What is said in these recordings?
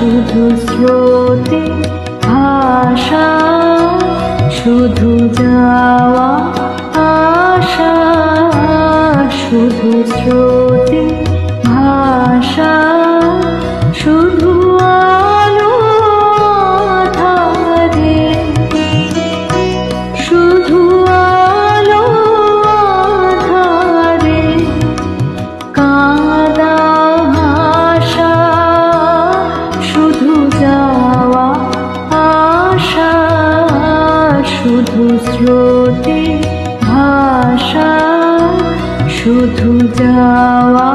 শুধু স্রোতে ভাষা, শুধু যাওয়া আসা, শুধু স্রোতে ভাষা, শুধু আলো আঁধারে, শুধু আলো আঁধারে, কাঁদা হাসা, শুধু যাওয়া আসা, শুধু স্রোতে ভাষা, শুধু যাওয়া।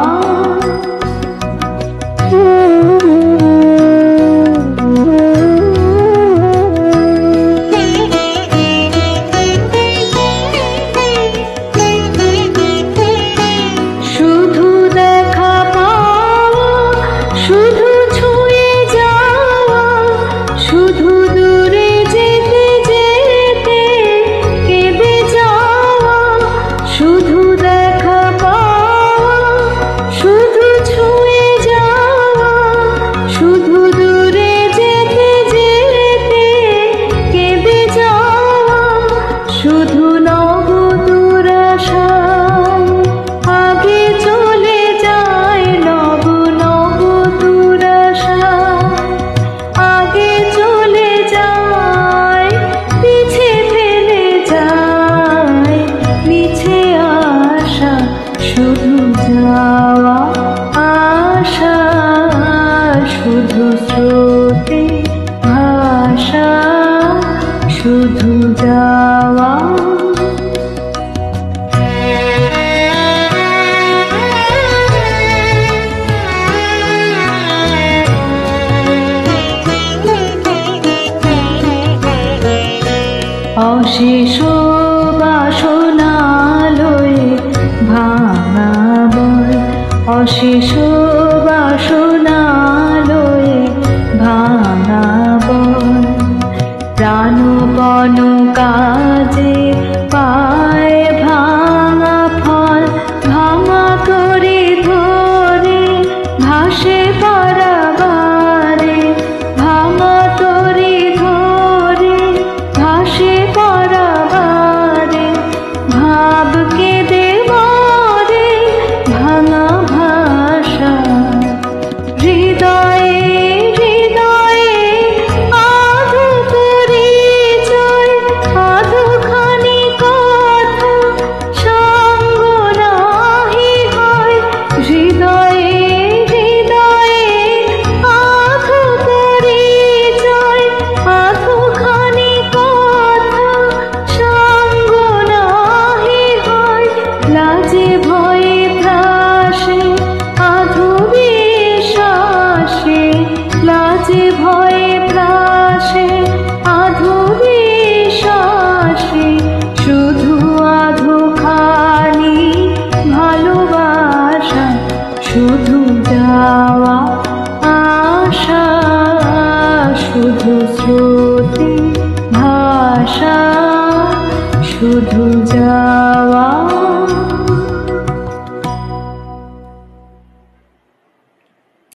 শুধু দেখা পাওয়া, শুধু ছুঁয়ে যাওয়া, শুধু দূরে যেতে যেতে কেঁদে যাওয়া, শুধু দেখা পাওয়া, শুধু ছুঁয়ে যাওয়া, শুধু দূরে যেতে যেতে কেঁদে যাওয়া, শুধু নব দুরাশায় আগে চলে যায়, নব নব দুরাশায় আগে চলে যায়, পিছে ফেলে যায় মিছে আশা, শুধু যাওয়া আসা, শুধু স্রোতে ভাষা, শুধু যাওয়া। অশেষ বাসনা লয়ে ভাঙা বল, অশেষ